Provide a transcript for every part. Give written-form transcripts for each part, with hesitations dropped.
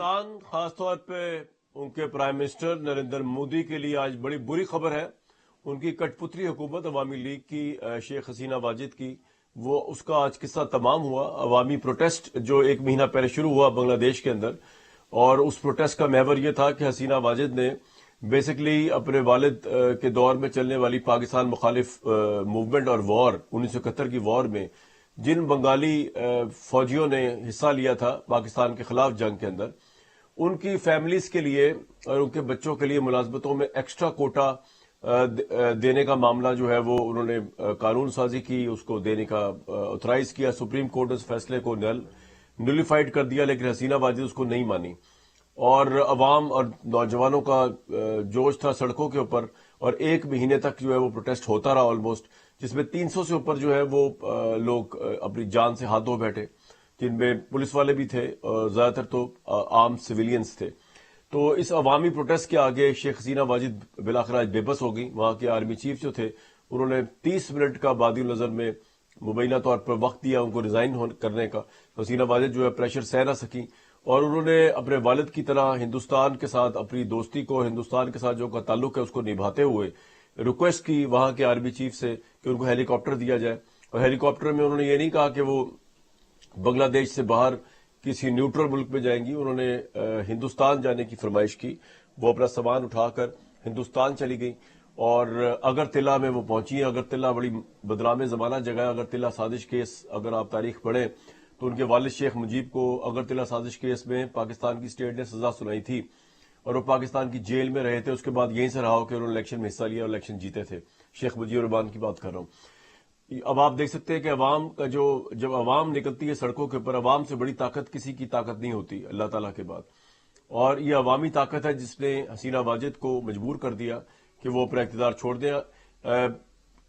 पाकिस्तान खास तौर पे उनके प्राइम मिनिस्टर नरेंद्र मोदी के लिए आज बड़ी बुरी खबर है। उनकी कठपुतली हुकूमत अवामी लीग की शेख हसीना वाजिद की, वो उसका आज किस्सा तमाम हुआ। अवामी प्रोटेस्ट जो एक महीना पहले शुरू हुआ बांग्लादेश के अंदर, और उस प्रोटेस्ट का महवर यह था कि हसीना वाजिद ने बेसिकली अपने वालिद के दौर में चलने वाली पाकिस्तान मुखालिफ मूवमेंट और वॉर 1971 की वॉर में जिन बंगाली फौजियों ने हिस्सा लिया था पाकिस्तान के खिलाफ जंग के अंदर, उनकी फैमिलीज के लिए और उनके बच्चों के लिए मुलाजमतों में एक्स्ट्रा कोटा देने का मामला जो है वो उन्होंने कानून साजी की, उसको देने का ऑथराइज किया। सुप्रीम कोर्ट उस फैसले को नलिफाइड कर दिया, लेकिन हसीना वाजिद उसको नहीं मानी। और अवाम और नौजवानों का जोश था सड़कों के ऊपर, और एक महीने तक जो है वो प्रोटेस्ट होता रहा ऑलमोस्ट, जिसमें 300 से ऊपर जो है वो लोग अपनी जान से हाथ धो बैठे, जिनमें पुलिस वाले भी थे और ज्यादातर तो आम सिविलियंस थे। तो इस अवामी प्रोटेस्ट के आगे शेख हसीना वाजिद बिलाखिर आज बेबस हो गई। वहां के आर्मी चीफ जो थे उन्होंने 30 मिनट का बादी नजर में मुबैना तौर पर वक्त दिया उनको रिजाइन करने का। हसीना वाजिद जो है प्रेशर सह ना सकी, और उन्होंने अपने वालिद की तरह हिंदुस्तान के साथ अपनी दोस्ती को, हिंदुस्तान के साथ जो का ताल्लुक है उसको निभाते हुए रिक्वेस्ट की वहां के आर्मी चीफ से कि उनको हेलीकॉप्टर दिया जाए। और हेलीकॉप्टर में उन्होंने ये नहीं कहा कि वो बांग्लादेश से बाहर किसी न्यूट्रल मुल्क में जाएंगी, उन्होंने हिंदुस्तान जाने की फरमाइश की। वो अपना सामान उठाकर हिंदुस्तान चली गई और अगरतला में वो पहुंची है। अगरतला बड़ी बदनाम जमाना जगह है। अगरतला साजिश केस अगर आप तारीख पढ़ें तो उनके वालिद शेख मुजीब को अगरतला साजिश केस में पाकिस्तान की स्टेट ने सजा सुनाई थी और वो पाकिस्तान की जेल में रहे थे। उसके बाद यहीं से रहा हो कि उन्होंने इलेक्शन में हिस्सा लिया और इलेक्शन जीते थे। शेख मुजीबुर रहमान की बात कर रहा हूं। अब आप देख सकते हैं कि अवाम का जब अवाम निकलती है सड़कों के ऊपर, अवाम से बड़ी ताकत किसी की ताकत नहीं होती अल्लाह ताला के बाद, और ये अवामी ताकत है जिसने हसीना वाजिद को मजबूर कर दिया कि वो अपना इख्तियार छोड़ दें।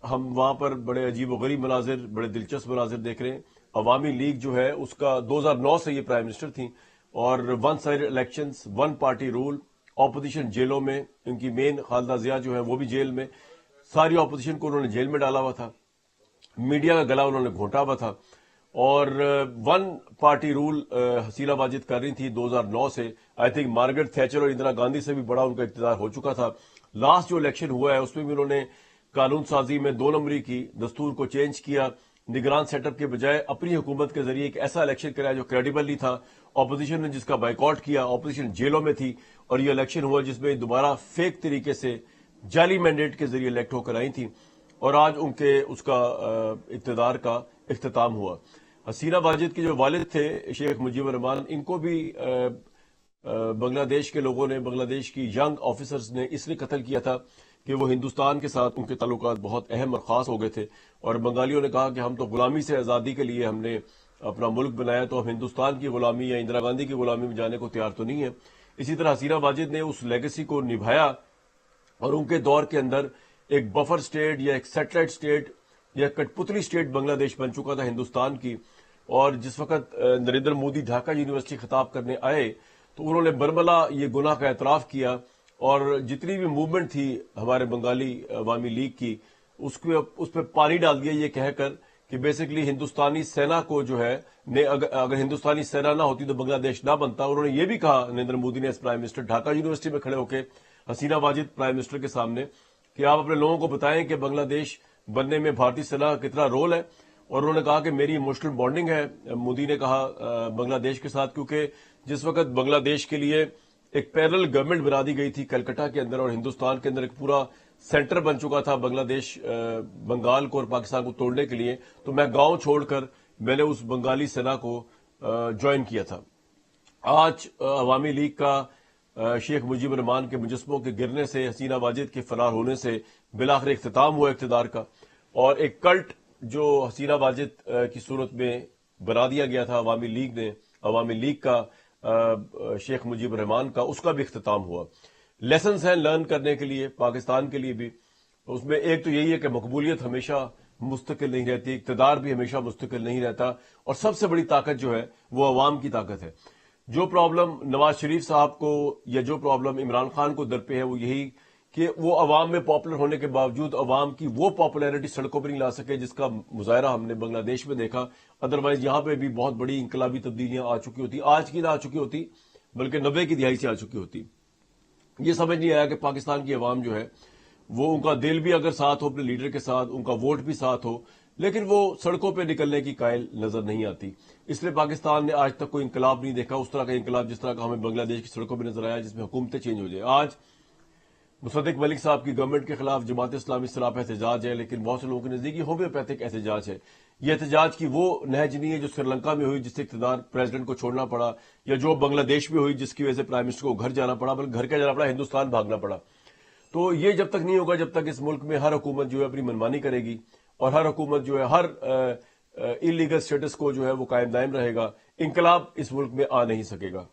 हम वहां पर बड़े अजीब गरीब मनाजिर, बड़े दिलचस्प मनाजिर देख रहे हैं। अवामी लीग जो है उसका 2009 से ये प्राइम मिनिस्टर थी, और one side elections, one party rule, opposition जेलों में, इनकी मेन खालदा जिया जो है वो भी जेल में, सारी ऑपोजिशन को उन्होंने जेल में डाला हुआ था, मीडिया का गला उन्होंने घोंटा हुआ था, और वन पार्टी रूल हसीना वाजिद कर रही थी 2009 से। आई थिंक मार्गरेट थैचर और इंदिरा गांधी से भी बड़ा उनका इख्तियार हो चुका था। लास्ट जो इलेक्शन हुआ है उसमें भी उन्होंने कानून साजी में 2 नंबरी की, दस्तूर को चेंज किया, निगरान सेटअप के बजाय अपनी हुकूमत के जरिए एक ऐसा इलेक्शन कराया जो क्रेडिबल नहीं था। ऑपोजिशन ने जिसका बाइकआउट किया, ऑपोजिशन जेलों में थी, और ये इलेक्शन हुआ जिसमें दोबारा फेक तरीके से जाली मैंडेट के जरिए इलेक्ट होकर आई थी, और आज उनके उसका इक़्तिदार का इख्तिताम हुआ। हसीना वाजिद के जो वालिद थे शेख मुजीबुर रहमान, इनको भी बांग्लादेश के लोगों ने, बांग्लादेश की यंग ऑफिसर्स ने इसलिए कत्ल किया था कि वो हिंदुस्तान के साथ उनके ताल्लुकात बहुत अहम और खास हो गए थे, और बंगालियों ने कहा कि हम तो गुलामी से आज़ादी के लिए हमने अपना मुल्क बनाया, तो हम हिंदुस्तान की गुलामी या इंदिरा गांधी की गुलामी में जाने को तैयार तो नहीं है। इसी तरह हसीना वाजिद ने उस लेगेसी को निभाया, और उनके दौर के अंदर एक बफर स्टेट या एक सैटेलाइट स्टेट या कठपुतली स्टेट बांग्लादेश बन चुका था हिंदुस्तान की। और जिस वक्त नरेंद्र मोदी ढाका यूनिवर्सिटी खिताब करने आए तो उन्होंने बरमला ये गुनाह का एतराफ किया, और जितनी भी मूवमेंट थी हमारे बंगाली अवामी लीग की उस पर पानी डाल दिया ये कहकर कि बेसिकली हिंदुस्तानी सेना को जो है अगर हिंदुस्तानी सेना ना होती तो बांग्लादेश ना बनता। उन्होंने ये भी कहा नरेंद्र मोदी ने, इस प्राइम मिनिस्टर ढाका यूनिवर्सिटी में खड़े होकर हसीना वाजिद प्राइम मिनिस्टर के सामने, कि आप अपने लोगों को बताएं कि बांग्लादेश बनने में भारतीय सेना का कितना रोल है। और उन्होंने कहा कि मेरी इमोशनल बॉन्डिंग है, मोदी ने कहा, बांग्लादेश के साथ, क्योंकि जिस वक्त बांग्लादेश के लिए एक पैरेलल गवर्नमेंट बना दी गई थी कलकत्ता के अंदर, और हिंदुस्तान के अंदर एक पूरा सेंटर बन चुका था बांग्लादेश बंगाल को और पाकिस्तान को तोड़ने के लिए, तो मैं गांव छोड़कर मैंने उस बंगाली सेना को ज्वाइन किया था। आज अवामी लीग का शेख मुजीबुर रहमान के मुजस्मों के गिरने से, हसीना वाजिद के फरार होने से बिलाखिर इख्तिताम हुआ इख्तिदार का, और एक कल्ट जो हसीना वाजिद की सूरत में बना दिया गया था अवामी लीग ने, अवामी लीग का शेख मुजीबुर रहमान का, उसका भी इख्तिताम हुआ। लेसन्स हैं लर्न करने के लिए पाकिस्तान के लिए भी। उसमें एक तो यही है कि मकबूलियत हमेशा मुस्तकिल नहीं रहती, इक़्तिदार भी हमेशा मुस्तकिल नहीं रहता, और सबसे बड़ी ताकत जो है वो अवाम की ताकत है। जो प्रॉब्लम नवाज शरीफ साहब को या जो प्रॉब्लम इमरान खान को दरपे है वो यही कि वो अवाम में पॉपुलर होने के बावजूद अवाम की वो पॉपुलैरिटी सड़कों पर नहीं ला सके जिसका मुजाहरा हमने बांग्लादेश में देखा। अदरवाइज यहां पे भी बहुत बड़ी इंकलाबी तब्दीलियां आ चुकी होती, आज की ना आ चुकी होती, بلکہ 90 کی دہائی سے آ چکی ہوتی. یہ سمجھ نہیں آیا کہ پاکستان کی عوام جو ہے وہ ان کا دل بھی اگر ساتھ ہو اپنے لیڈر کے ساتھ، ان کا ووٹ بھی ساتھ ہو، لیکن وہ سڑکوں پہ نکلنے کی قائل نظر نہیں آتی. اس لیے پاکستان نے آج تک کوئی انقلاب نہیں دیکھا، اس طرح کا انقلاب جس طرح کا ہمیں بنگلہ دیش کی سڑکوں پہ نظر آیا، جس میں حکومتیں چینج ہو جائے. آج مصدق ملک صاحب کی گورنمنٹ کے خلاف جماعت اسلامی خلاف احتجاج ہے، لیکن بہت سے لوگوں کے نزدیک یہ ہومیوپیتھک احتجاج ہے. یہ احتجاج کی وہ نہج نہیں ہے جو سری لنکا میں ہوئی، جس سے اقتدار پریزیڈنٹ کو چھوڑنا پڑا، یا جو بنگلہ دیش میں ہوئی جس کی وجہ سے پرائم منسٹر کو گھر جانا پڑا، بلکہ گھر کیا جانا پڑا، ہندوستان بھاگنا پڑا. تو یہ جب تک نہیں ہوگا جب تک اس ملک میں ہر حکومت جو ہے اپنی منمانی کرے گی، اور ہر حکومت جو ہے ہر انلیگل سٹیٹس کو جو ہے وہ قائم دائم رہے گا، انقلاب اس ملک میں آ نہیں سکے گا.